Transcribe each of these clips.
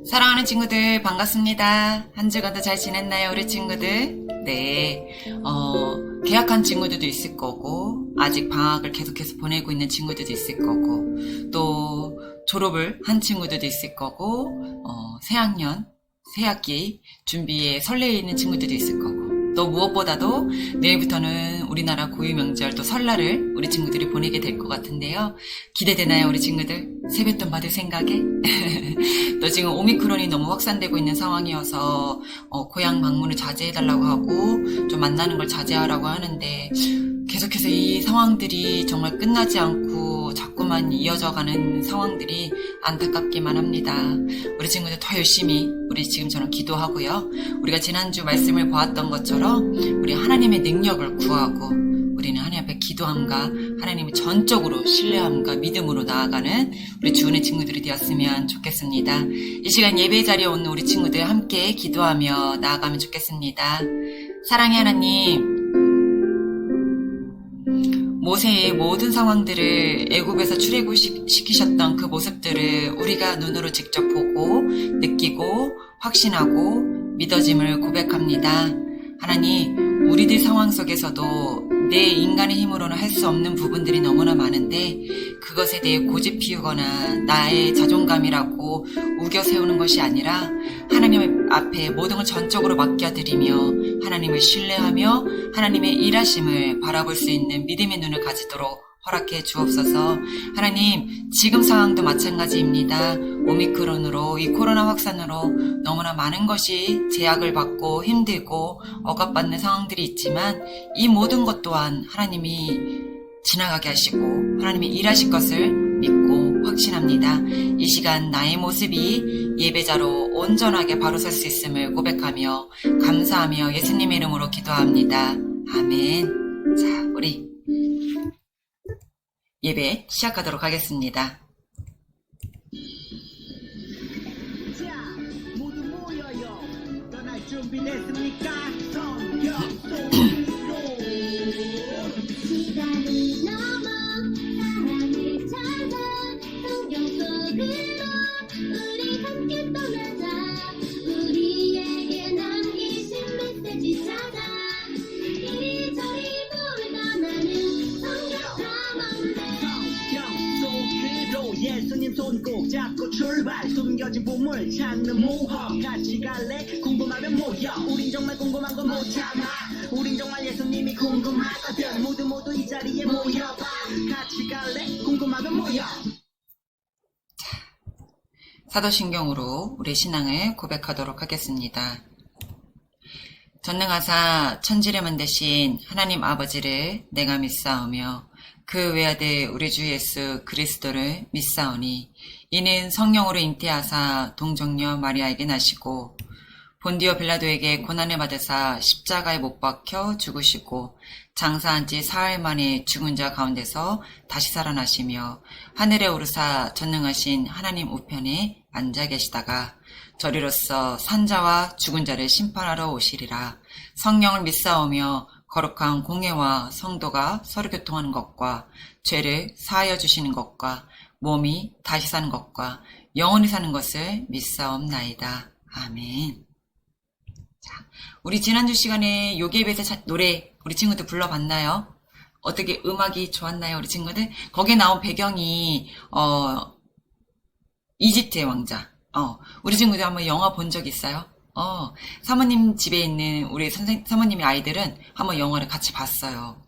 사랑하는 친구들 반갑습니다. 한 주간도 잘 지냈나요, 우리 친구들? 네, 개학한 친구들도 있을 거고, 아직 방학을 계속해서 보내고 있는 친구들도 있을 거고, 또 졸업을 한 친구들도 있을 거고, 새학년, 새학기 준비에 설레 있는 친구들도 있을 거고, 또 무엇보다도 내일부터는 우리나라 고유 명절 또 설날을 우리 친구들이 보내게 될 것 같은데요. 기대되나요, 우리 친구들? 세뱃돈 받을 생각에? 또 지금 오미크론이 너무 확산되고 있는 상황이어서 고향 방문을 자제해달라고 하고 좀 만나는 걸 자제하라고 하는데 계속해서 이 상황들이 정말 끝나지 않고 자꾸만 이어져가는 상황들이 안타깝기만 합니다. 우리 친구들 더 열심히 우리 지금처럼 기도하고요. 우리가 지난주 말씀을 보았던 것처럼 우리 하나님의 능력을 구하고 우리는 하나님 앞에 기도함과 하나님을 전적으로 신뢰함과 믿음으로 나아가는 우리 주은의 친구들이 되었으면 좋겠습니다. 이 시간 예배 자리에 온 우리 친구들 함께 기도하며 나아가면 좋겠습니다. 사랑의 하나님, 모세의 모든 상황들을 애굽에서 출애굽시키셨던 그 모습들을 우리가 눈으로 직접 보고 느끼고 확신하고 믿어짐을 고백합니다. 하나님, 우리들 상황 속에서도 내 인간의 힘으로는 할 수 없는 부분들이 너무나 많은데 그것에 대해 고집 피우거나 나의 자존감이라고 우겨 세우는 것이 아니라 하나님 앞에 모든 걸 전적으로 맡겨드리며 하나님을 신뢰하며 하나님의 일하심을 바라볼 수 있는 믿음의 눈을 가지도록 허락해 주옵소서. 하나님, 지금 상황도 마찬가지입니다. 오미크론으로 이 코로나 확산으로 너무나 많은 것이 제약을 받고 힘들고 억압받는 상황들이 있지만 이 모든 것 또한 하나님이 지나가게 하시고 하나님이 일하실 것을 믿고 확신합니다. 이 시간 나의 모습이 예배자로 온전하게 바로 설 수 있음을 고백하며 감사하며 예수님의 이름으로 기도합니다. 아멘. 자, 우리 예배 시작하도록 하겠습니다. 자, 모두 모여요. 떠날 준비됐습니까? 성경 속으로 시간이 넘어 사랑을 찾아 성경 속으로 우리 함께 떠나자. 우리에게 남기신 메시지 찾아 이리저리 돌다 나는 성경 탐험대. 속으로 예수님 손 꼭 잡고 출발. 숨겨진 보물 찾는 모험. 같이 갈래? 궁금하면 모여. 우린 정말 궁금한 건 못 참아. 우린 정말 예수님이 궁금하거든. 모두 이 자리에 모여봐. 같이 갈래? 궁금하면 모여. 사도신경으로 우리 신앙을 고백하도록 하겠습니다. 전능하사 천지를 만드신 하나님 아버지를 내가 믿사오며 그 외아들 우리 주 예수 그리스도를 믿사오니 이는 성령으로 잉태하사 동정녀 마리아에게 나시고 본디오 빌라도에게 고난을 받으사 십자가에 못 박혀 죽으시고 장사한 지 사흘 만에 죽은 자 가운데서 다시 살아나시며 하늘에 오르사 전능하신 하나님 우편에 앉아 계시다가 저리로서 산자와 죽은 자를 심판하러 오시리라. 성령을 믿사오며 거룩한 공예와 성도가 서로 교통하는 것과 죄를 사하여 주시는 것과 몸이 다시 사는 것과 영원히 사는 것을 믿사옵나이다. 아멘. 자, 우리 지난주 시간에 요괴입에서 노래 우리 친구들 불러봤나요? 어떻게 음악이 좋았나요, 우리 친구들? 거기에 나온 배경이 이집트의 왕자. 우리 친구들 한번 영화 본 적 있어요? 사모님 집에 있는 우리 사모님의 아이들은 한번 영화를 같이 봤어요.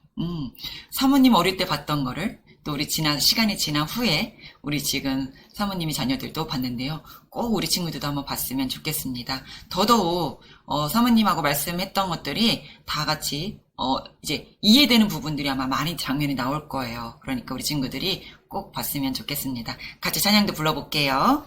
사모님 어릴 때 봤던 거를 또 우리 시간이 지난 후에 우리 지금 사모님이 자녀들도 봤는데요. 꼭 우리 친구들도 한번 봤으면 좋겠습니다. 더더욱, 사모님하고 말씀했던 것들이 다 같이, 이제 이해되는 부분들이 아마 많이 장면이 나올 거예요. 그러니까 우리 친구들이 꼭 봤으면 좋겠습니다. 같이 찬양도 불러볼게요.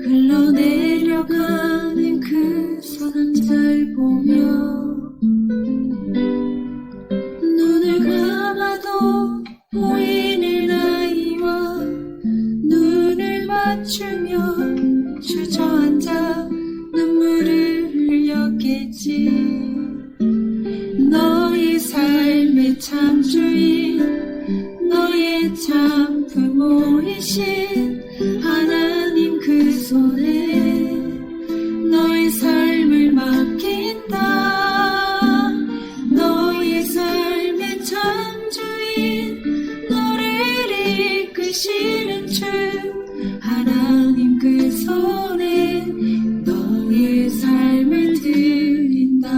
흘러내려가는 그 사람들 보며 눈을 감아도 보이는 아이와 눈을 맞추며 주저앉아 눈물을 흘렸겠지. 너의 삶의 참 주인, 너의 참 부모이신 하나님 그 손에 너의 삶을 맡긴다. 너의 삶의 참 주인, 너를 이끄시는 주 하나님 그 손에 너의 삶을 드린다.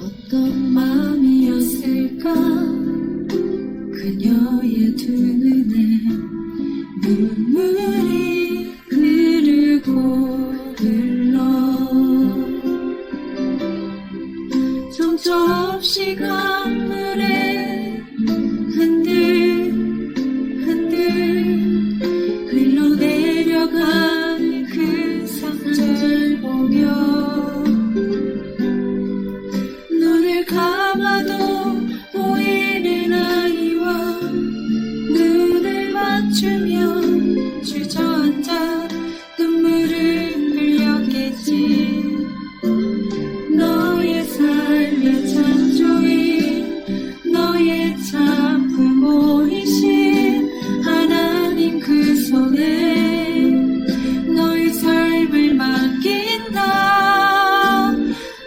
어떤 마음이었을까 그녀의 두 눈에 눈물이 흐르고 흘러 정처 없이 강물에 흔들 흘러내려가는 그 상절 보며 눈을 감아도 보이는 아이와 눈을 맞추며 주저앉아 눈물을 흘렸겠지. 너의 삶의 참 주인, 너의 참 부모이신 하나님 그 손에 너의 삶을 맡긴다.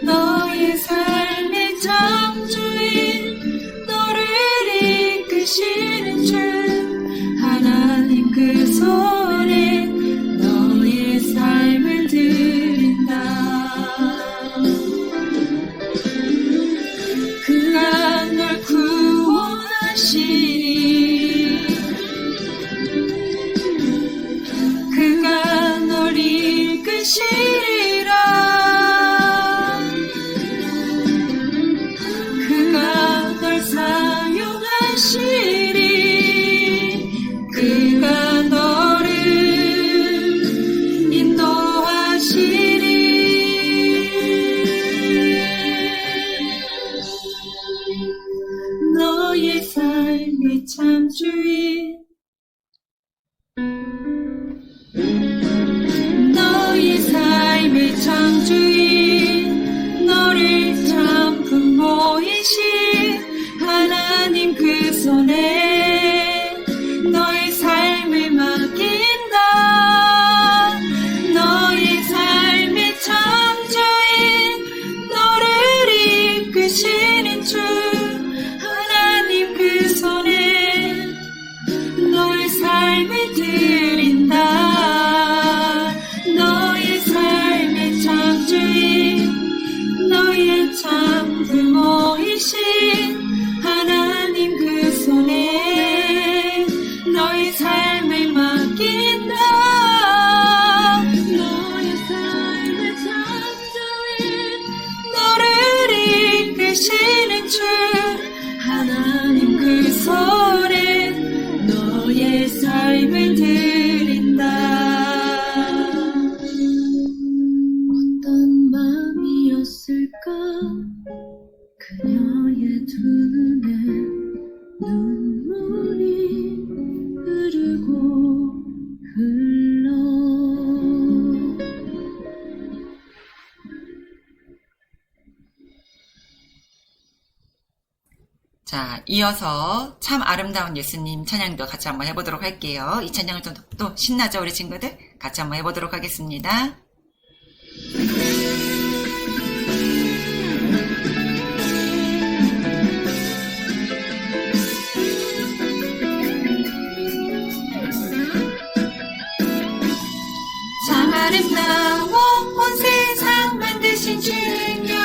너의 삶의 참 주인, 너를 이끄시는 주 하나님 그 손에 너의 삶을 드린다. 그가 널 구원하시니 그가 널 이끄시리라. 그가 널 사용하시리. 그가 너를 인도하시리. 너의 삶의 참 주인, 너의 삶의 참 주인, 너를 참 부모이신 하나님 그 손에 너의 삶을 맡긴다. 너의 삶의 참 주인, 너를 이끄시는 주 하나님 그 손에 너의 삶을 드린다. 너의 삶의 참 주인, 너의 참 부모이신 하나님 그 손에 너의 삶을 맡긴다. 너의 삶의 참 주인, 너를 이끄시는 주 하나님 그 손에 너의 삶을 드린다. 어떤 마음이었을까 그녀의 두 눈에 눈물이 흐르고 흘러. 자, 이어서 참 아름다운 예수님 찬양도 같이 한번 해보도록 할게요. 이 찬양을 또 신나죠, 우리 친구들? 같이 한번 해보도록 하겠습니다. 참 아름다워 온 세상 만드신 주여,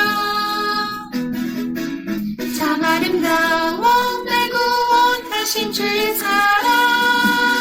참 아름다워 날 구원하신 주의 사랑.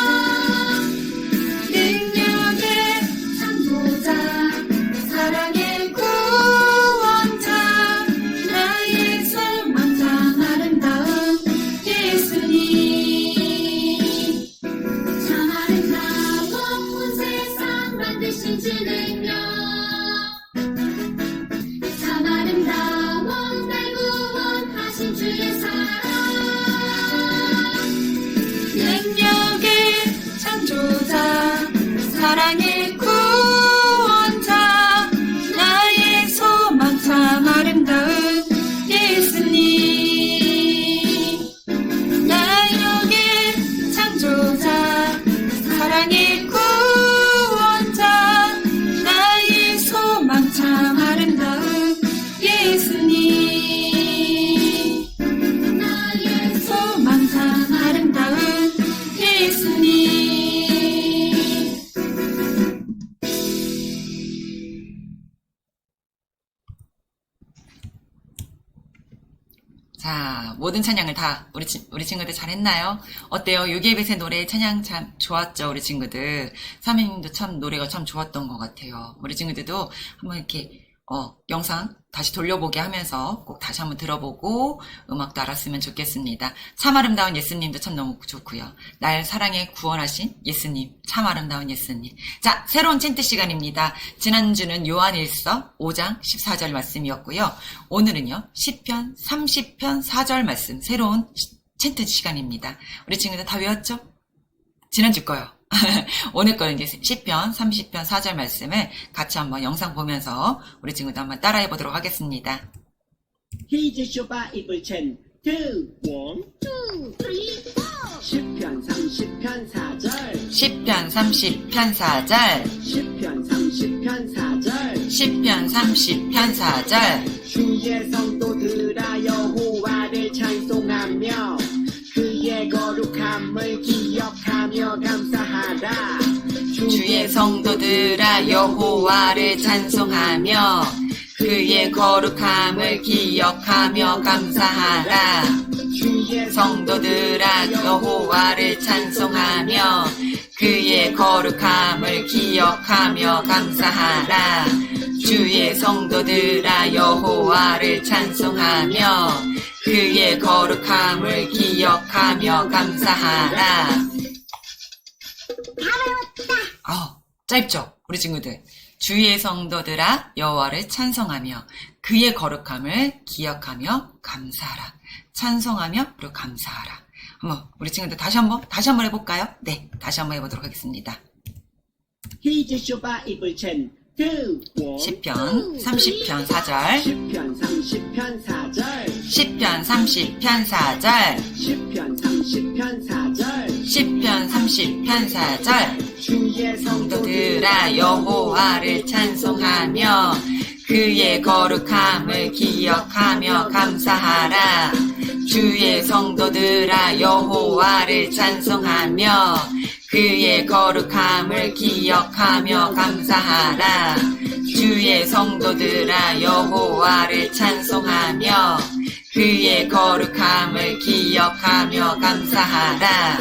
자, 모든 찬양을 다 우리 친구들 잘했나요? 어때요? 요기예배새 노래 찬양 참 좋았죠, 우리 친구들. 사모님도 참 노래가 참 좋았던 것 같아요. 우리 친구들도 한번 이렇게 영상 다시 돌려보게 하면서 꼭 다시 한번 들어보고 음악도 알았으면 좋겠습니다. 참 아름다운 예수님도 참 너무 좋고요. 날 사랑에 구원하신 예수님, 참 아름다운 예수님. 자, 새로운 챈트 시간입니다. 지난주는 요한일서 5장 14절 말씀이었고요. 오늘은요, 시편 30편 4절 말씀, 새로운 챈트 시간입니다. 우리 친구들 다 외웠죠? 지난주 거요. 오늘 거는 이제 시편 30편 4절 말씀을 같이 한번 영상 보면서 우리 친구도 한번 따라해 보도록 하겠습니다. 히지쇼바 이불 첸 드원 2, 3, 4 10편 30편 4절 시편 30편 4절 10편 30편 4절 10편 30편 4절 주의 성도들아 여호와를 찬송하며 그의 거룩함을 기억하며 감사하라. 주의 성도들아 여호와를 찬송하며 그의 거룩함을 기억하며 감사하라. 주의 성도들아 여호와를 찬송하며 그의 거룩함을 기억하며 감사하라. 주의 성도들아 여호와를 찬송하며 그의 거룩함을 기억하며 감사하라. 짧죠? 우리 친구들. 주의 성도들아 여호와를 찬송하며 그의 거룩함을 기억하며 감사하라. 찬송하며 그리고 감사하라. 한번 우리 친구들 다시 한번 해볼까요? 네, 다시 한번 해보도록 하겠습니다. 히지쇼바 이불 첸 드원 시편 30편 4절 10편 30편 4절 10편 30편 4절 10편 30편 4절 10편 30편 4절 주의 성도들아 여호와를 찬송하며 그의 거룩함을 기억하며 감사하라. 주의 성도들아 여호와를 찬송하며 그의 거룩함을 기억하며 감사하라. 주의 성도들아 여호와를 찬송하며 그의 거룩함을 기억하며 감사하라.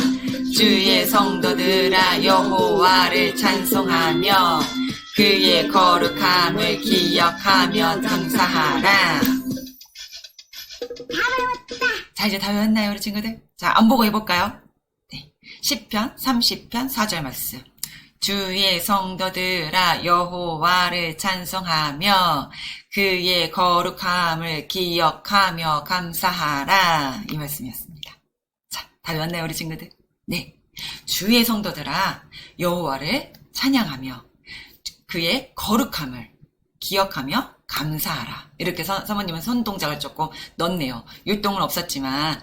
주의 성도들아 여호와를 찬송하며 그의 거룩함을 기억하며 감사하라. 자, 이제 다 외웠나요, 우리 친구들? 자, 안 보고 해볼까요? 네. 10편, 30편, 4절 말씀. 주의 성도들아 여호와를 찬송하며 그의 거룩함을 기억하며 감사하라. 이 말씀이었습니다. 자, 다 외웠나요, 우리 친구들? 네. 주의 성도들아 여호와를 찬양하며 그의 거룩함을 기억하며 감사하라. 이렇게 사모님은 손동작을 조금 넣네요. 율동은 없었지만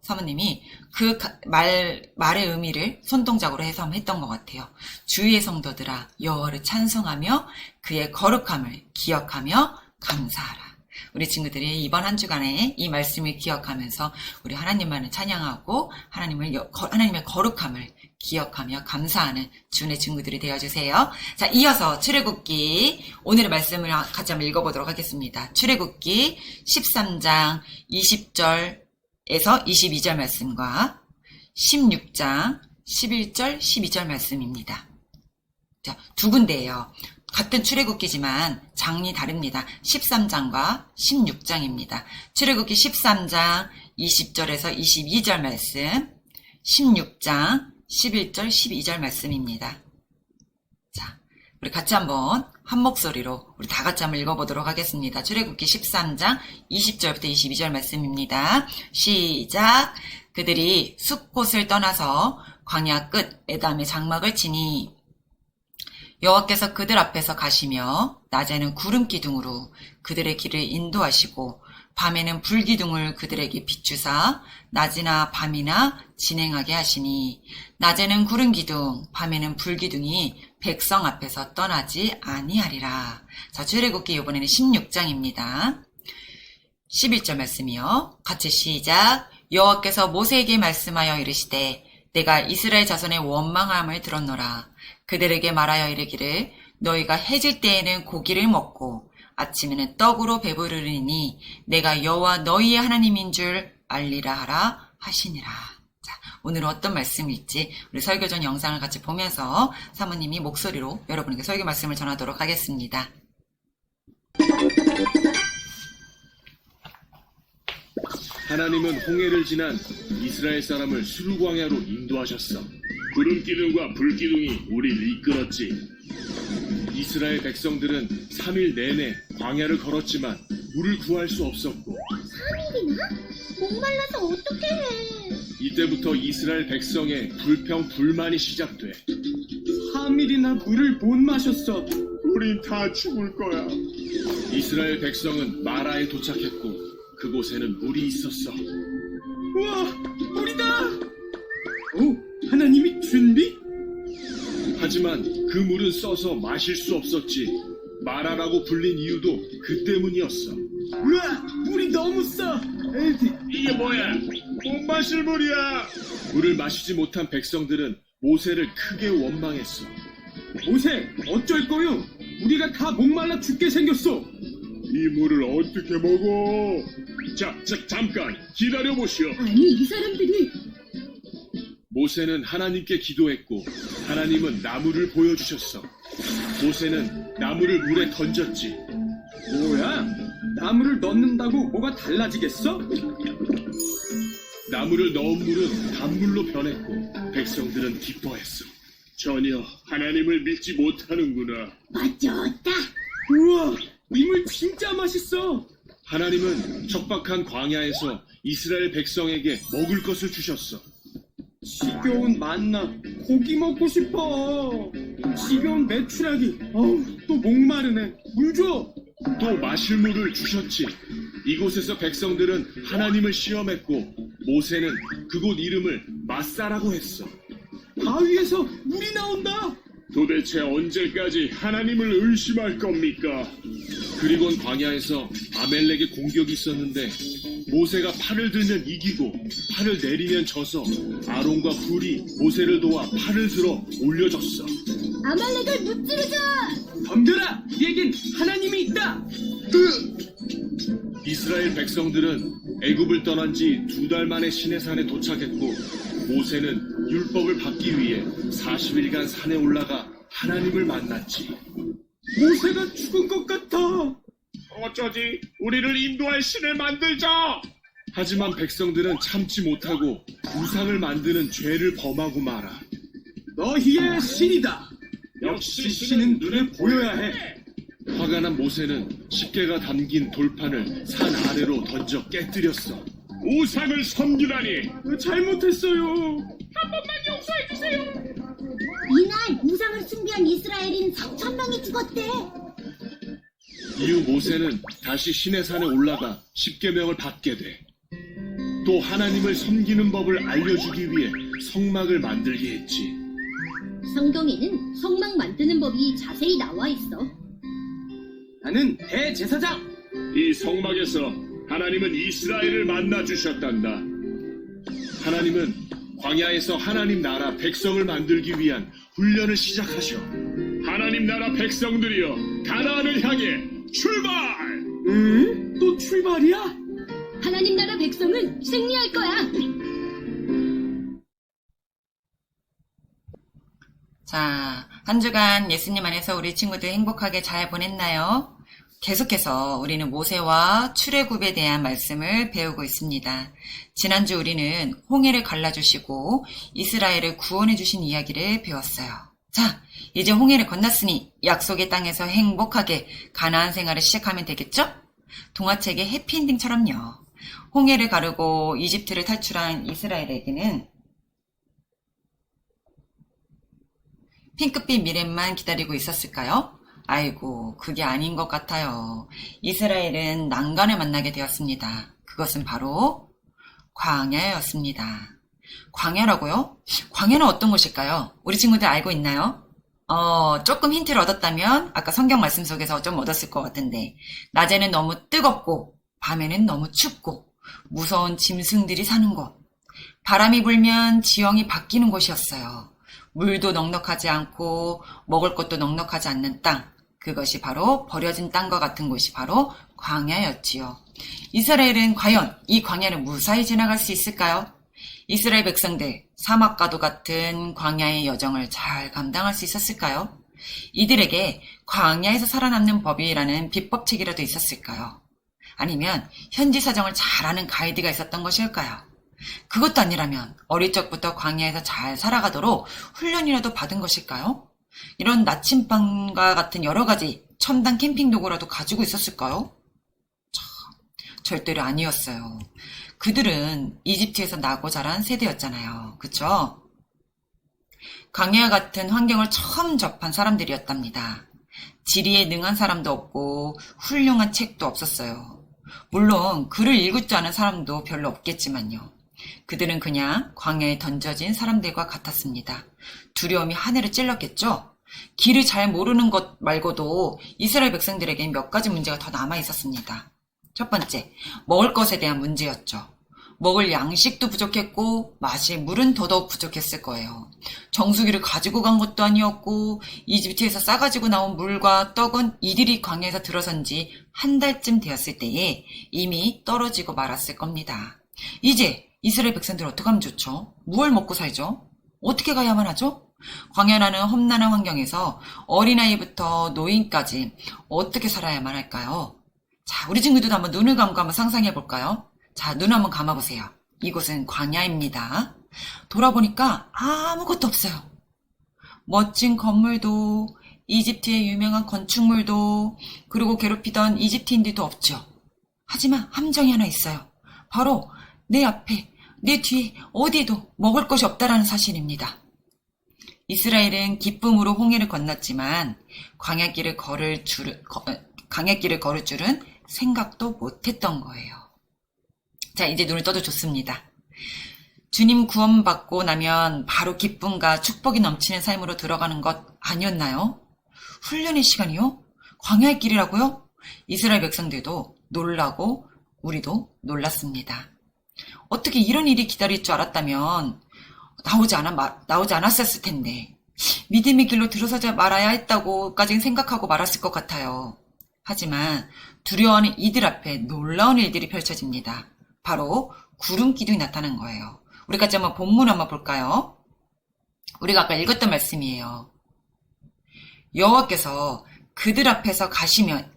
사모님이 그 말의 의미를 손동작으로 해서 한번 했던 것 같아요. 주의 성도들아 여호와를 찬송하며 그의 거룩함을 기억하며 감사하라. 우리 친구들이 이번 한 주간에 이 말씀을 기억하면서 우리 하나님만을 찬양하고 하나님의 거룩함을 기억하며 감사하는 주의 친구들이 되어주세요. 자, 이어서 출애굽기 오늘의 말씀을 같이 한번 읽어보도록 하겠습니다. 출애굽기 13장 20절에서 22절 말씀과 16장 11절 12절 말씀입니다. 자, 두 군데예요. 같은 출애굽기지만 장이 다릅니다. 13장과 16장입니다. 출애굽기 13장 20절에서 22절 말씀, 16장 11절 12절 말씀입니다. 자, 우리 같이 한번 한 목소리로 우리 다 같이 한번 읽어보도록 하겠습니다. 출애굽기 13장 20절부터 22절 말씀입니다. 시작. 그들이 숲곳을 떠나서 광야 끝 에담의 장막을 치니 여호와께서 그들 앞에서 가시며 낮에는 구름 기둥으로 그들의 길을 인도하시고 밤에는 불 기둥을 그들에게 비추사 낮이나 밤이나 진행하게 하시니 낮에는 구름 기둥 밤에는 불 기둥이 백성 앞에서 떠나지 아니하리라. 자, 출애굽기 이번에는 16장입니다. 11절 말씀이요. 같이 시작. 여호와께서 모세에게 말씀하여 이르시되 내가 이스라엘 자손의 원망함을 들었노라. 그들에게 말하여 이르기를 너희가 해질 때에는 고기를 먹고 아침에는 떡으로 배부르리니 내가 여호와 너희의 하나님인 줄 알리라 하라 하시니라. 자, 오늘은 어떤 말씀일지 우리 설교 전 영상을 같이 보면서 사모님이 목소리로 여러분에게 설교 말씀을 전하도록 하겠습니다. 하나님은 홍해를 지난 이스라엘 사람을 수르광야로 인도하셨어. 구름 기둥과 불 기둥이 우리를 이끌었지. 이스라엘 백성들은 3일 내내 광야를 걸었지만 물을 구할 수 없었고 3일이나? 목말라서 어떻게 해? 이때부터 이스라엘 백성의 불평 불만이 시작돼. 3일이나 물을 못 마셨어. 우린 다 죽을 거야. 이스라엘 백성은 마라에 도착했고 그곳에는 물이 있었어. 우와, 물이다! 오, 하나님이 준비? 하지만 그 물은 써서 마실 수 없었지. 마라라고 불린 이유도 그 때문이었어. 우와, 물이 너무 써! 이게 뭐야? 못 마실 물이야. 물을 마시지 못한 백성들은 모세를 크게 원망했어. 모세, 어쩔 거요? 우리가 다 목말라 죽게 생겼어. 이 물을 어떻게 먹어? 잠깐 기다려보시오. 아니, 이 사람들이 모세는 하나님께 기도했고 하나님은 나무를 보여주셨어. 모세는 나무를 물에 던졌지. 뭐야? 나무를 넣는다고 뭐가 달라지겠어? 나무를 넣은 물은 단물로 변했고 백성들은 기뻐했어. 전혀 하나님을 믿지 못하는구나. 맞췄다. 우와, 이 물 진짜 맛있어. 하나님은 척박한 광야에서 이스라엘 백성에게 먹을 것을 주셨어. 지겨운 만나, 고기 먹고 싶어. 지겨운 메추라기, 어우, 또 목마르네. 물 줘. 또 마실 물을 주셨지. 이곳에서 백성들은 하나님을 시험했고 모세는 그곳 이름을 마사라고 했어. 바위에서 물이 나온다. 도대체 언제까지 하나님을 의심할 겁니까? 그리곤 광야에서 아멜렉의 공격이 있었는데 모세가 팔을 들면 이기고 팔을 내리면 져서 아론과 훌이 모세를 도와 팔을 들어 올려줬어. 아말렉을 무찌르자. 덤벼라, 우리에겐 하나님이 있다. 이스라엘 백성들은 애굽을 떠난 지 2달 만에 시내산에 도착했고 모세는 율법을 받기 위해 40일간 산에 올라가 하나님을 만났지. 모세가 죽은 것 같아. 어쩌지? 우리를 인도할 신을 만들자! 하지만 백성들은 참지 못하고 우상을 만드는 죄를 범하고 말아. 너희의 신이다. 역시 신은 눈에 보여야 해. 화가 난 모세는 십계가 담긴 돌판을 산 아래로 던져 깨뜨렸어. 우상을 섬기다니! 잘못했어요. 이날 우상을 숭배한 이스라엘인 4,000명이 죽었대. 이후 모세는 다시 시내산에 올라가 십계명을 받게 돼. 또 하나님을 섬기는 법을 알려주기 위해 성막을 만들게 했지. 성경에는 성막 만드는 법이 자세히 나와 있어. 나는 대제사장. 이 성막에서 하나님은 이스라엘을 만나 주셨단다. 하나님은 광야에서 하나님 나라 백성을 만들기 위한 훈련을 시작하셔. 하나님 나라 백성들이여, 가나안을 향해 출발! 응? 또 출발이야? 하나님 나라 백성은 승리할 거야. 자, 한 주간 예수님 안에서 우리 친구들 행복하게 잘 보냈나요? 계속해서 우리는 모세와 출애굽에 대한 말씀을 배우고 있습니다. 지난주 우리는 홍해를 갈라주시고 이스라엘을 구원해 주신 이야기를 배웠어요. 자, 이제 홍해를 건넜으니 약속의 땅에서 행복하게 가나안 생활을 시작하면 되겠죠? 동화책의 해피엔딩처럼요. 홍해를 가르고 이집트를 탈출한 이스라엘에게는 핑크빛 미래만 기다리고 있었을까요? 아이고, 그게 아닌 것 같아요. 이스라엘은 난간을 만나게 되었습니다. 그것은 바로 광야였습니다. 광야라고요? 광야는 어떤 곳일까요? 우리 친구들 알고 있나요? 조금 힌트를 얻었다면 아까 성경 말씀 속에서 좀 얻었을 것 같은데, 낮에는 너무 뜨겁고 밤에는 너무 춥고 무서운 짐승들이 사는 곳, 바람이 불면 지형이 바뀌는 곳이었어요. 물도 넉넉하지 않고 먹을 것도 넉넉하지 않는 땅, 그것이 바로 버려진 땅과 같은 곳이 바로 광야였지요. 이스라엘은 과연 이 광야를 무사히 지나갈 수 있을까요? 이스라엘 백성들 사막과도 같은 광야의 여정을 잘 감당할 수 있었을까요? 이들에게 광야에서 살아남는 법이라는 비법책이라도 있었을까요? 아니면 현지 사정을 잘 아는 가이드가 있었던 것일까요? 그것도 아니라면 어릴 적부터 광야에서 잘 살아가도록 훈련이라도 받은 것일까요? 이런 나침반과 같은 여러 가지 첨단 캠핑 도구라도 가지고 있었을까요? 절대로 아니었어요. 그들은 이집트에서 나고 자란 세대였잖아요. 그쵸? 광야 같은 환경을 처음 접한 사람들이었답니다. 지리에 능한 사람도 없고 훌륭한 책도 없었어요. 물론 글을 읽을 줄 아는 사람도 별로 없겠지만요. 그들은 그냥 광야에 던져진 사람들과 같았습니다. 두려움이 하늘을 찔렀겠죠? 길을 잘 모르는 것 말고도 이스라엘 백성들에겐 몇 가지 문제가 더 남아 있었습니다. 첫 번째, 먹을 것에 대한 문제였죠. 먹을 양식도 부족했고 마실 물은 더더욱 부족했을 거예요. 정수기를 가지고 간 것도 아니었고 이집트에서 싸가지고 나온 물과 떡은 이들이 광야에서 들어선 지 한 달쯤 되었을 때에 이미 떨어지고 말았을 겁니다. 이제 이스라엘 백성들 어떻게 하면 좋죠? 무얼 먹고 살죠? 어떻게 가야만 하죠? 광야라는 험난한 환경에서 어린아이부터 노인까지 어떻게 살아야만 할까요? 자, 우리 친구들도 한번 눈을 감고 한번 상상해 볼까요? 자, 눈 한번 감아보세요. 이곳은 광야입니다. 돌아보니까 아무것도 없어요. 멋진 건물도, 이집트의 유명한 건축물도, 그리고 괴롭히던 이집트인들도 없죠. 하지만 함정이 하나 있어요. 바로 내 앞에, 내 뒤에 어디에도 먹을 것이 없다라는 사실입니다. 이스라엘은 기쁨으로 홍해를 건넜지만 광야길을 걸을 줄은 생각도 못했던 거예요. 자, 이제 눈을 떠도 좋습니다. 주님 구원받고 나면 바로 기쁨과 축복이 넘치는 삶으로 들어가는 것 아니었나요? 훈련의 시간이요? 광야의 길이라고요? 이스라엘 백성들도 놀라고 우리도 놀랐습니다. 어떻게 이런 일이 기다릴 줄 알았다면 나오지 않았었을 텐데 믿음의 길로 들어서지 말아야 했다고까지 생각하고 말았을 것 같아요. 하지만 두려워하는 이들 앞에 놀라운 일들이 펼쳐집니다. 바로 구름 기둥이 나타난 거예요. 우리 같이 한번 본문 한번 볼까요? 우리가 아까 읽었던 말씀이에요. 여호와께서 그들 앞에서 가시며래요.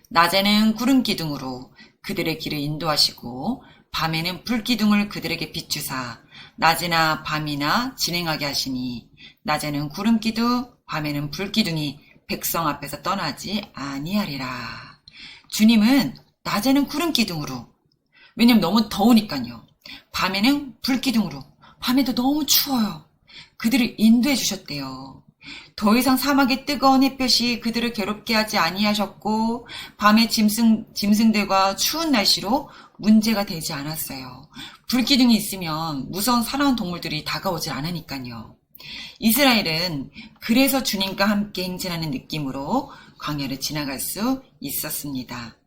낮에는 구름 기둥으로 그들의 길을 인도하시고 밤에는 불 기둥을 그들에게 비추사 낮이나 밤이나 진행하게 하시니 낮에는 구름 기둥, 밤에는 불 기둥이 백성 앞에서 떠나지 아니하리라. 주님은 낮에는 구름 기둥으로, 왜냐면 너무 더우니까요. 밤에는 불 기둥으로, 밤에도 너무 추워요. 그들을 인도해 주셨대요. 더 이상 사막의 뜨거운 햇볕이 그들을 괴롭게 하지 아니하셨고 밤의 짐승들과 추운 날씨로 문제가 되지 않았어요. 불기둥이 있으면 무서운 사나운 동물들이 다가오질 않으니까요. 이스라엘은 그래서 주님과 함께 행진하는 느낌으로 광야를 지나갈 수 있었습니다.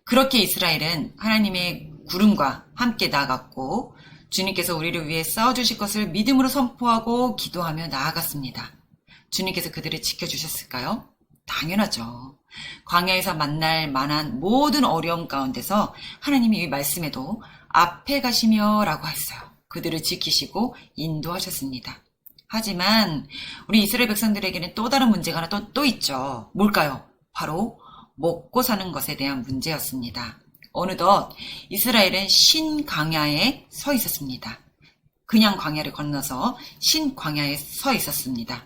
그렇게 이스라엘은 하나님의 구름과 함께 나아갔고 주님께서 우리를 위해 싸워주실 것을 믿음으로 선포하고 기도하며 나아갔습니다. 주님께서 그들을 지켜주셨을까요? 당연하죠. 광야에서 만날 만한 모든 어려움 가운데서 하나님이 이 말씀에도 앞에 가시며 라고 했어요. 그들을 지키시고 인도하셨습니다. 하지만 우리 이스라엘 백성들에게는 또 다른 문제가 하나 또 있죠. 뭘까요? 바로 먹고 사는 것에 대한 문제였습니다. 어느덧 이스라엘은 신광야에 서 있었습니다. 그냥 광야를 건너서 신광야에 서 있었습니다.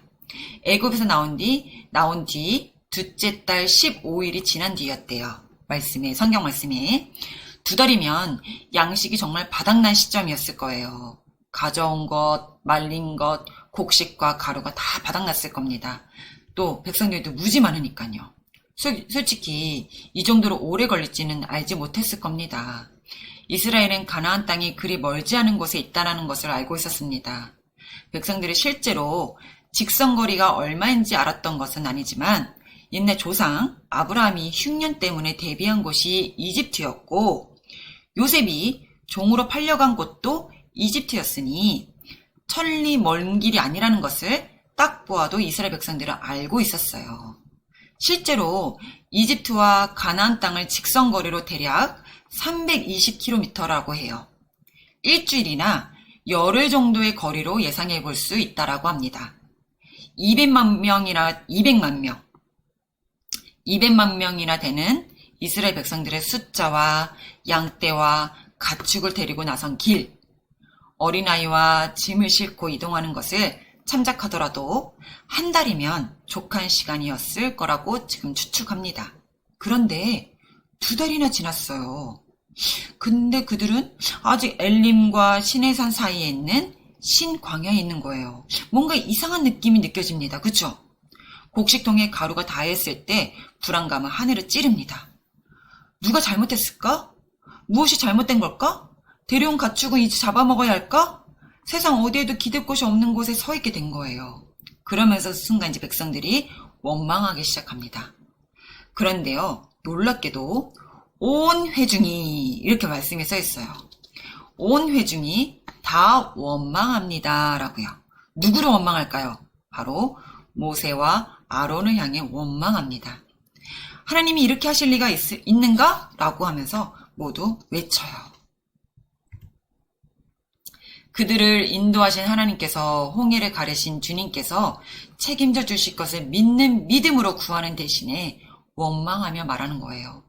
애굽에서 나온 뒤 둘째 달 15일이 지난 뒤였대요. 성경 말씀에 2달이면 양식이 정말 바닥난 시점이었을 거예요. 가져온 것, 말린 것, 곡식과 가루가 다 바닥났을 겁니다. 또 백성들도 무지 많으니까요. 솔직히 이 정도로 오래 걸릴지는 알지 못했을 겁니다. 이스라엘은 가나안 땅이 그리 멀지 않은 곳에 있다는 것을 알고 있었습니다. 백성들이 실제로 직선거리가 얼마인지 알았던 것은 아니지만 옛날 조상 아브라함이 흉년 때문에 대비한 곳이 이집트였고 요셉이 종으로 팔려간 곳도 이집트였으니 천리 먼 길이 아니라는 것을 딱 보아도 이스라엘 백성들은 알고 있었어요. 실제로 이집트와 가나안 땅을 직선거리로 대략 320km라고 해요. 일주일이나 열흘 정도의 거리로 예상해 볼 수 있다라고 합니다. 200만 명이나 되는 이스라엘 백성들의 숫자와 양떼와 가축을 데리고 나선 길, 어린아이와 짐을 싣고 이동하는 것을 참작하더라도 한 달이면 족한 시간이었을 거라고 지금 추측합니다. 그런데 2달이나 지났어요. 근데 그들은 아직 엘림과 시내산 사이에 있는 신광야에 있는 거예요. 뭔가 이상한 느낌이 느껴집니다. 그죠? 곡식통에 가루가 닿았을 때 불안감은 하늘을 찌릅니다. 누가 잘못했을까? 무엇이 잘못된 걸까? 데려온 가축은 이제 잡아먹어야 할까? 세상 어디에도 기댈 곳이 없는 곳에 서 있게 된 거예요. 그러면서 순간 이제 백성들이 원망하기 시작합니다. 그런데요, 놀랍게도 온 회중이 이렇게 말씀이 써 있어요. 온 회중이 다 원망합니다 라고요. 누구를 원망할까요? 바로 모세와 아론을 향해 원망합니다. 하나님이 이렇게 하실 리가 있는가? 라고 하면서 모두 외쳐요. 그들을 인도하신 하나님께서, 홍해를 가르신 주님께서 책임져 주실 것을 믿는 믿음으로 구하는 대신에 원망하며 말하는 거예요.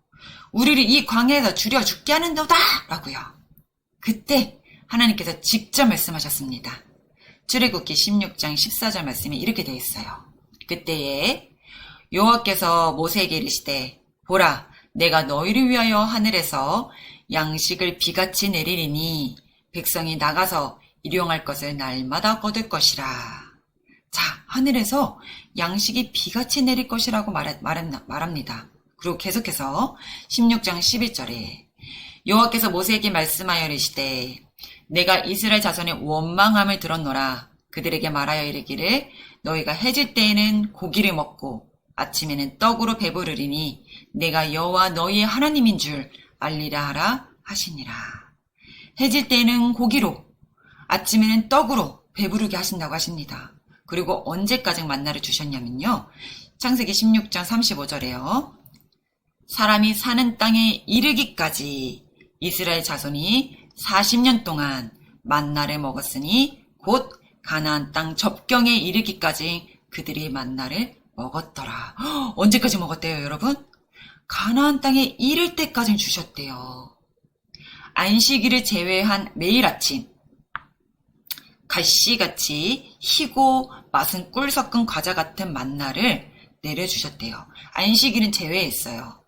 우리를 이 광야에서 죽여 죽게 하는도다! 라고요. 그때 하나님께서 직접 말씀하셨습니다. 출애굽기 16장 14절 말씀에 이렇게 되어 있어요. 그때에 여호와께서 모세에게 이르시되 보라, 내가 너희를 위하여 하늘에서 양식을 비같이 내리리니 백성이 나가서 일용할 것을 날마다 거둘 것이라. 자, 하늘에서 양식이 비같이 내릴 것이라고 말합니다. 그리고 계속해서 16장 11절에 여호와께서 모세에게 말씀하여 이르시되 내가 이스라엘 자손의 원망함을 들었노라. 그들에게 말하여 이르기를 너희가 해질 때에는 고기를 먹고 아침에는 떡으로 배부르리니 내가 여호와 너희의 하나님인 줄 알리라 하라 하시니라. 해질 때에는 고기로, 아침에는 떡으로 배부르게 하신다고 하십니다. 그리고 언제까지 만나를 주셨냐면요. 창세기 16장 35절에요. 사람이 사는 땅에 이르기까지 이스라엘 자손이 40년 동안 만나를 먹었으니 곧 가나안 땅 접경에 이르기까지 그들이 만나를 먹었더라. 언제까지 먹었대요, 여러분? 가나안 땅에 이를 때까지 주셨대요. 안식일을 제외한 매일 아침 가시같이 희고 맛은 꿀 섞은 과자 같은 만나를 내려주셨대요. 안식일은 제외했어요.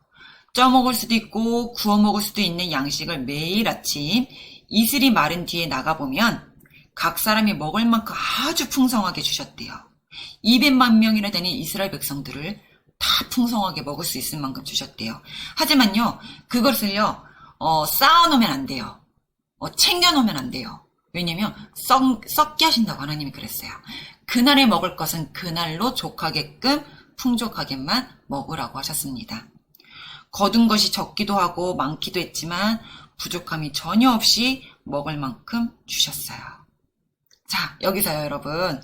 쪄먹을 수도 있고 구워 먹을 수도 있는 양식을 매일 아침 이슬이 마른 뒤에 나가보면 각 사람이 먹을 만큼 아주 풍성하게 주셨대요. 200만 명이나 되는 이스라엘 백성들을 다 풍성하게 먹을 수 있을 만큼 주셨대요. 하지만요, 그것을요, 쌓아놓으면 안 돼요. 챙겨놓으면 안 돼요. 왜냐면 썩게 하신다고 하나님이 그랬어요. 그날에 먹을 것은 그날로 족하게끔 풍족하게만 먹으라고 하셨습니다. 거둔 것이 적기도 하고 많기도 했지만 부족함이 전혀 없이 먹을 만큼 주셨어요. 자, 여기서요, 여러분.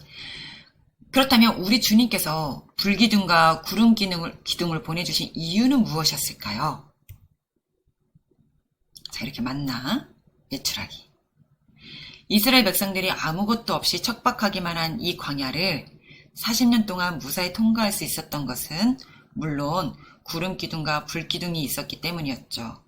그렇다면 우리 주님께서 불기둥과 구름 기둥을 보내주신 이유는 무엇이었을까요? 자, 이렇게 만나 외출하기. 이스라엘 백성들이 아무것도 없이 척박하기만 한 이 광야를 40년 동안 무사히 통과할 수 있었던 것은 물론 구름 기둥과 불 기둥이 있었기 때문이었죠.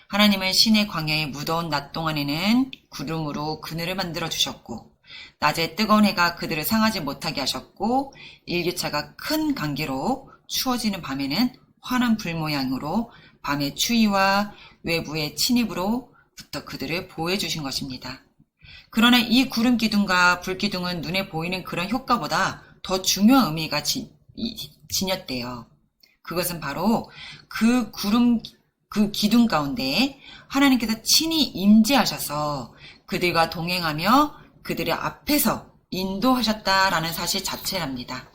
하나님은 신의 광야의 무더운 낮 동안에는 구름으로 그늘을 만들어 주셨고 낮에 뜨거운 해가 그들을 상하지 못하게 하셨고 일교차가 큰 관계로 추워지는 밤에는 환한 불 모양으로 밤의 추위와 외부의 침입으로부터 그들을 보호해 주신 것입니다. 그러나 이 구름 기둥과 불 기둥은 눈에 보이는 그런 효과보다 더 중요한 의미가 지녔대요. 그것은 바로 그 기둥 가운데 하나님께서 친히 임재하셔서 그들과 동행하며 그들의 앞에서 인도하셨다라는 사실 자체랍니다.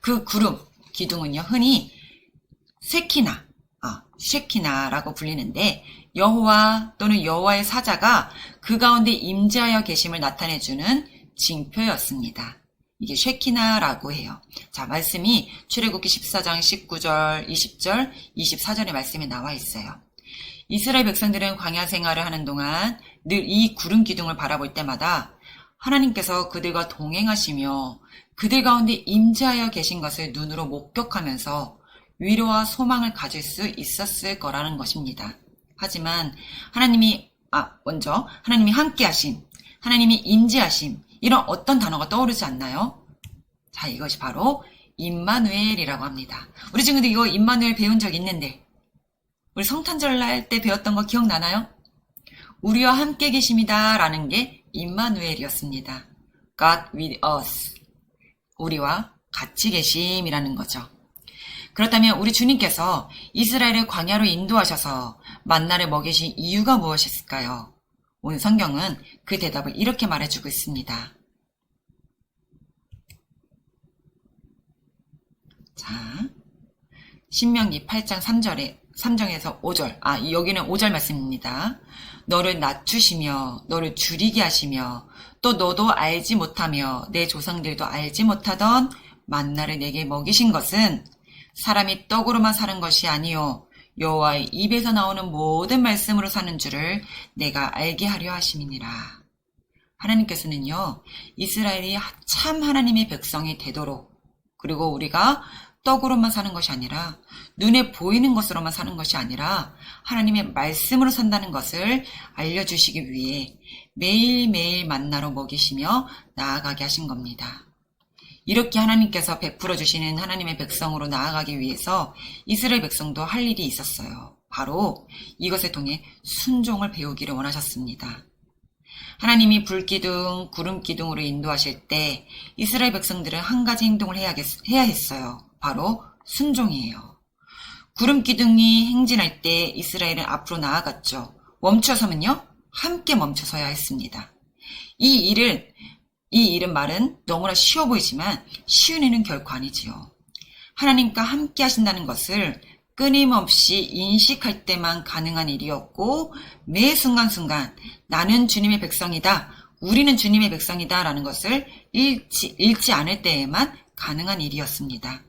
그 구름, 기둥은요, 흔히 쉐키나라고 불리는데 여호와 또는 여호와의 사자가 그 가운데 임재하여 계심을 나타내주는 징표였습니다. 이게 쉐키나라고 해요. 자, 말씀이 출애굽기 14장 19절, 20절, 24절의 말씀이 나와 있어요. 이스라엘 백성들은 광야 생활을 하는 동안 늘 이 구름 기둥을 바라볼 때마다 하나님께서 그들과 동행하시며 그들 가운데 임재하여 계신 것을 눈으로 목격하면서 위로와 소망을 가질 수 있었을 거라는 것입니다. 하지만 먼저 하나님이 함께하심, 하나님이 임재하심, 이런 어떤 단어가 떠오르지 않나요? 자, 이것이 바로 임마누엘이라고 합니다. 우리 친구들 이거 임마누엘 배운 적 있는데 우리 성탄절날 때 배웠던 거 기억나나요? 우리와 함께 계심이다 라는 게 임마누엘이었습니다. God with us. 우리와 같이 계심이라는 거죠. 그렇다면 우리 주님께서 이스라엘을 광야로 인도하셔서 만나를 먹이신 이유가 무엇일까요? 오늘 성경은 그 대답을 이렇게 말해주고 있습니다. 자, 신명기 8장 3절에서 5절. 여기는 5절 말씀입니다. 너를 낮추시며 너를 줄이게 하시며 또 너도 알지 못하며 내 조상들도 알지 못하던 만나를 내게 먹이신 것은 사람이 떡으로만 사는 것이 아니요 여호와의 입에서 나오는 모든 말씀으로 사는 줄을 내가 알게 하려 하심이니라. 하나님께서는요, 이스라엘이 참 하나님의 백성이 되도록, 그리고 우리가 떡으로만 사는 것이 아니라 눈에 보이는 것으로만 사는 것이 아니라 하나님의 말씀으로 산다는 것을 알려주시기 위해 매일매일 만나로 먹이시며 나아가게 하신 겁니다. 이렇게 하나님께서 베풀어 주시는 하나님의 백성으로 나아가기 위해서 이스라엘 백성도 할 일이 있었어요. 바로 이것을 통해 순종을 배우기를 원하셨습니다. 하나님이 불기둥, 구름기둥으로 인도하실 때 이스라엘 백성들은 한 가지 행동을 해야 했어요. 바로 순종이에요. 구름기둥이 행진할 때 이스라엘은 앞으로 나아갔죠. 멈춰서면요, 함께 멈춰서야 했습니다. 이 일은 말은 너무나 쉬워 보이지만 쉬운 일은 결코 아니지요. 하나님과 함께 하신다는 것을 끊임없이 인식할 때만 가능한 일이었고 매 순간순간 나는 주님의 백성이다, 우리는 주님의 백성이다 라는 것을 잃지 않을 때에만 가능한 일이었습니다.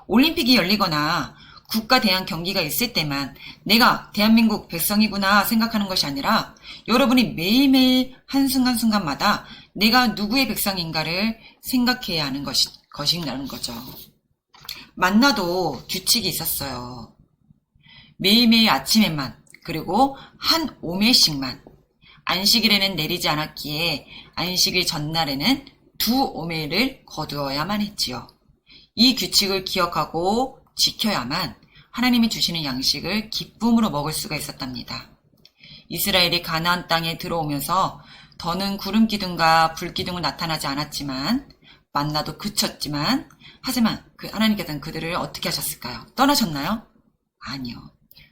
올림픽이 열리거나 국가 대항 경기가 있을 때만 내가 대한민국 백성이구나 생각하는 것이 아니라 여러분이 매일매일 한순간순간마다 내가 누구의 백성인가를 생각해야 하는 것이라는 거죠. 만나도 규칙이 있었어요. 매일매일 아침에만, 그리고 한 오멜씩만, 안식일에는 내리지 않았기에 안식일 전날에는 2오멜을 거두어야만 했지요. 이 규칙을 기억하고 지켜야만 하나님이 주시는 양식을 기쁨으로 먹을 수가 있었답니다. 이스라엘이 가나안 땅에 들어오면서 더는 구름기둥과 불기둥은 나타나지 않았지만 만나도 그쳤지만 하지만 하나님께서는 그들을 어떻게 하셨을까요? 떠나셨나요? 아니요.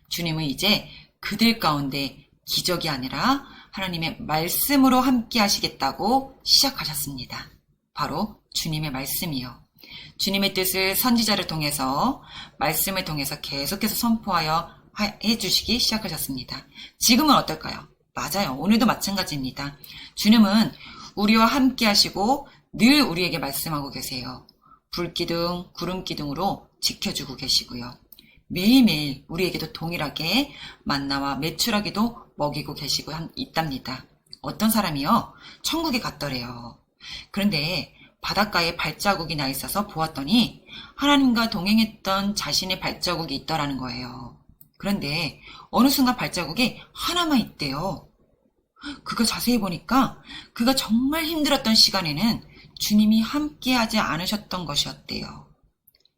주님은 이제 그들 가운데 기적이 아니라 하나님의 말씀으로 함께 하시겠다고 시작하셨습니다. 바로 주님의 말씀이요. 주님의 뜻을 선지자를 통해서 말씀을 통해서 계속해서 선포하여 해주시기 시작하셨습니다. 지금은 어떨까요? 맞아요. 오늘도 마찬가지입니다. 주님은 우리와 함께 하시고 늘 우리에게 말씀하고 계세요. 불기둥, 구름기둥으로 지켜주고 계시고요. 매일매일 우리에게도 동일하게 만나와 메추라기도 먹이고 계시고 있답니다. 어떤 사람이요? 천국에 갔더래요. 그런데 바닷가에 발자국이 나 있어서 보았더니 하나님과 동행했던 자신의 발자국이 있더라는 거예요. 그런데 어느 순간 발자국이 하나만 있대요. 그거 자세히 보니까 그가 정말 힘들었던 시간에는 주님이 함께하지 않으셨던 것이었대요.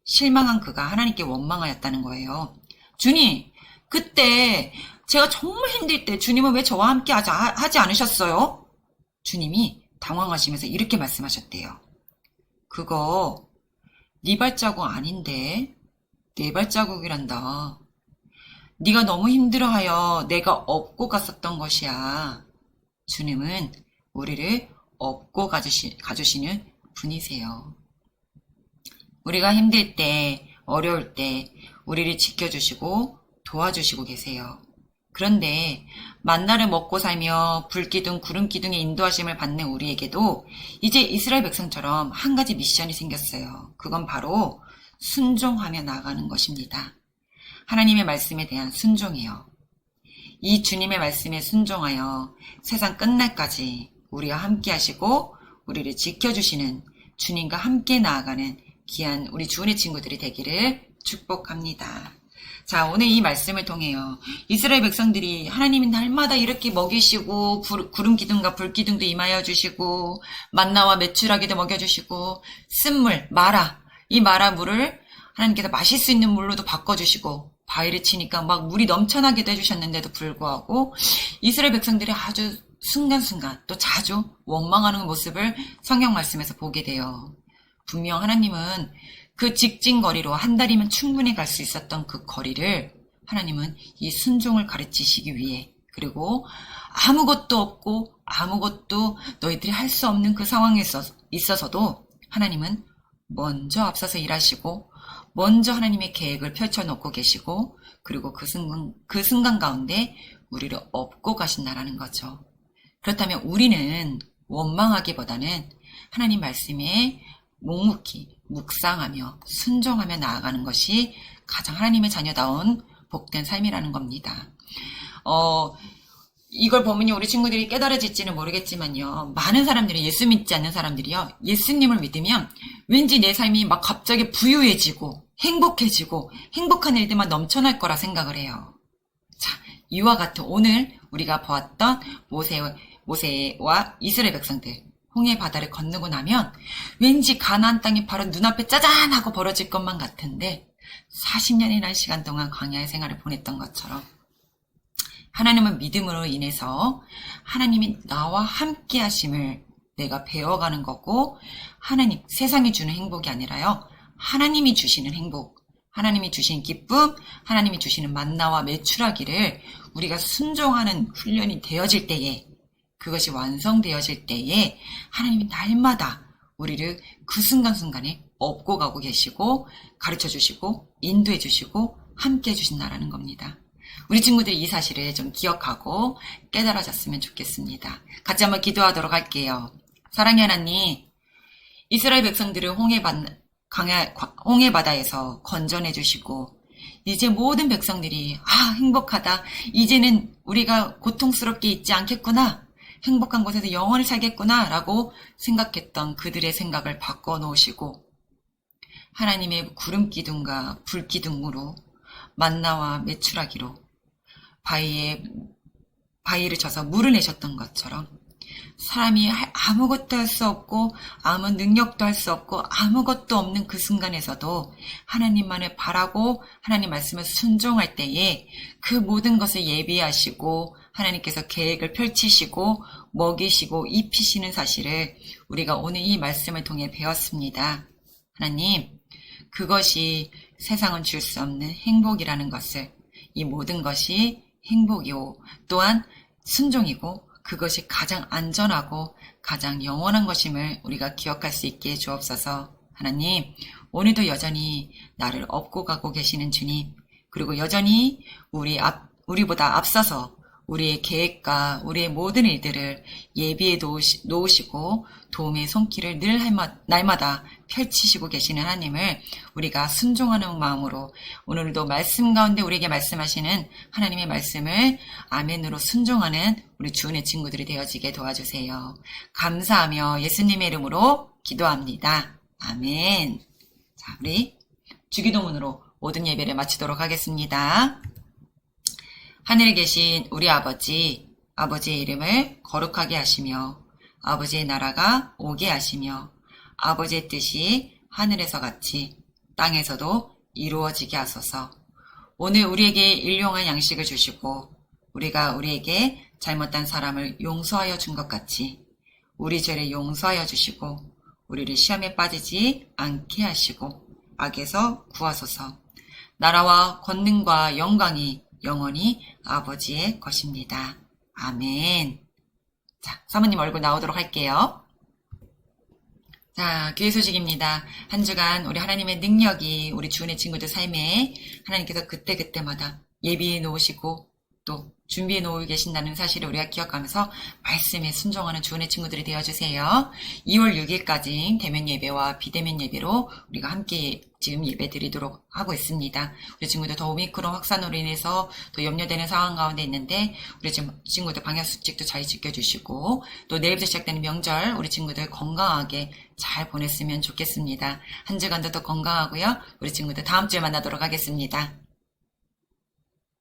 실망한 그가 하나님께 원망하였다는 거예요. 주님, 그때 제가 정말 힘들 때 주님은 왜 저와 함께 하지 않으셨어요? 주님이 당황하시면서 이렇게 말씀하셨대요. 그거 네 발자국 아닌데 내 발자국이란다. 네가 너무 힘들어하여 내가 업고 갔었던 것이야. 주님은 우리를 업고 가주시는 분이세요. 우리가 힘들 때, 어려울 때 우리를 지켜주시고 도와주시고 계세요. 그런데 만나를 먹고 살며 불기둥, 구름기둥의 인도하심을 받는 우리에게도 이제 이스라엘 백성처럼 한 가지 미션이 생겼어요. 그건 바로 순종하며 나아가는 것입니다. 하나님의 말씀에 대한 순종이요. 이 주님의 말씀에 순종하여 세상 끝날까지 우리와 함께 하시고 우리를 지켜주시는 주님과 함께 나아가는 귀한 우리 주은의 친구들이 되기를 축복합니다. 자, 오늘 이 말씀을 통해요. 이스라엘 백성들이 하나님이 날마다 이렇게 먹이시고 구름 기둥과 불 기둥도 임하여 주시고 만나와 메추라기도 먹여주시고 쓴물, 마라, 이 마라 물을 하나님께서 마실 수 있는 물로도 바꿔주시고 바위를 치니까 막 물이 넘쳐나기도 해주셨는데도 불구하고 이스라엘 백성들이 아주 순간순간 또 자주 원망하는 모습을 성경 말씀에서 보게 돼요. 분명 하나님은 그 직진 거리로 한 달이면 충분히 갈 수 있었던 그 거리를 하나님은 이 순종을 가르치시기 위해, 그리고 아무것도 없고 아무것도 너희들이 할 수 없는 그 상황에 있어서도 하나님은 먼저 앞서서 일하시고 먼저 하나님의 계획을 펼쳐놓고 계시고, 그리고 그 순간 가운데 우리를 업고 가신다라는 거죠. 그렇다면 우리는 원망하기보다는 하나님 말씀에 묵묵히 묵상하며 순종하며 나아가는 것이 가장 하나님의 자녀다운 복된 삶이라는 겁니다. 이걸 보면 우리 친구들이 깨달아질지는 모르겠지만요. 많은 사람들이 예수 믿지 않는 사람들이요. 예수님을 믿으면 왠지 내 삶이 막 갑자기 부유해지고 행복해지고 행복한 일들만 넘쳐날 거라 생각을 해요. 자, 이와 같은 오늘 우리가 보았던 모세와 이스라엘 백성들, 홍해 바다를 건너고 나면 왠지 가나안 땅이 바로 눈앞에 짜잔하고 벌어질 것만 같은데 40년이라는 시간 동안 광야의 생활을 보냈던 것처럼 하나님은 믿음으로 인해서 하나님이 나와 함께 하심을 내가 배워가는 거고, 하나님, 세상이 주는 행복이 아니라요, 하나님이 주시는 행복, 하나님이 주신 기쁨, 하나님이 주시는 만나와 메추라기를 우리가 순종하는 훈련이 되어질 때에, 그것이 완성되어질 때에 하나님이 날마다 우리를 그 순간순간에 업고 가고 계시고 가르쳐 주시고 인도해 주시고 함께 해 주신다라는 겁니다. 우리 친구들이 이 사실을 좀 기억하고 깨달아졌으면 좋겠습니다. 같이 한번 기도하도록 할게요. 사랑의 하나님, 이스라엘 백성들을 홍해 바다에서 건져내 주시고 이제 모든 백성들이 행복하다, 이제는 우리가 고통스럽게 있지 않겠구나, 행복한 곳에서 영원히 살겠구나 라고 생각했던 그들의 생각을 바꿔놓으시고 하나님의 구름기둥과 불기둥으로 만나와 메추라기로 바위를 쳐서 물을 내셨던 것처럼 사람이 아무것도 할 수 없고 아무 능력도 할 수 없고 아무것도 없는 그 순간에서도 하나님만을 바라고 하나님 말씀을 순종할 때에 그 모든 것을 예비하시고 하나님께서 계획을 펼치시고 먹이시고 입히시는 사실을 우리가 오늘 이 말씀을 통해 배웠습니다. 하나님, 그것이 세상은 줄 수 없는 행복이라는 것을, 이 모든 것이 행복이고 또한 순종이고 그것이 가장 안전하고 가장 영원한 것임을 우리가 기억할 수 있게 해주옵소서. 하나님, 오늘도 여전히 나를 업고 가고 계시는 주님, 그리고 여전히 우리보다 앞서서 우리의 계획과 우리의 모든 일들을 예비해 놓으시고 도움의 손길을 늘 날마다 펼치시고 계시는 하나님을 우리가 순종하는 마음으로 오늘도 말씀 가운데 우리에게 말씀하시는 하나님의 말씀을 아멘으로 순종하는 우리 주은의 친구들이 되어지게 도와주세요. 감사하며 예수님의 이름으로 기도합니다. 아멘. 자, 우리 주기도문으로 모든 예배를 마치도록 하겠습니다. 하늘에 계신 우리 아버지, 아버지의 이름을 거룩하게 하시며 아버지의 나라가 오게 하시며 아버지의 뜻이 하늘에서 같이 땅에서도 이루어지게 하소서. 오늘 우리에게 일용할 양식을 주시고 우리가 우리에게 잘못한 사람을 용서하여 준 것 같이 우리 죄를 용서하여 주시고 우리를 시험에 빠지지 않게 하시고 악에서 구하소서. 나라와 권능과 영광이 영원히 아버지의 것입니다. 아멘. 자, 사모님 얼굴 나오도록 할게요. 자, 교회 소식입니다. 한 주간 우리 하나님의 능력이 우리 주은의 친구들 삶에 하나님께서 그때그때마다 예비해 놓으시고 또 준비해 놓고 계신다는 사실을 우리가 기억하면서 말씀에 순종하는 주은의 친구들이 되어주세요. 2월 6일까지 대면 예배와 비대면 예배로 우리가 함께 지금 예배 드리도록 하고 있습니다. 우리 친구들 더 오미크론 확산으로 인해서 더 염려되는 상황 가운데 있는데 우리 친구들 방역수칙도 잘 지켜주시고 또 내일부터 시작되는 명절 우리 친구들 건강하게 잘 보냈으면 좋겠습니다. 한 주간도 더 건강하고요. 우리 친구들 다음 주에 만나도록 하겠습니다.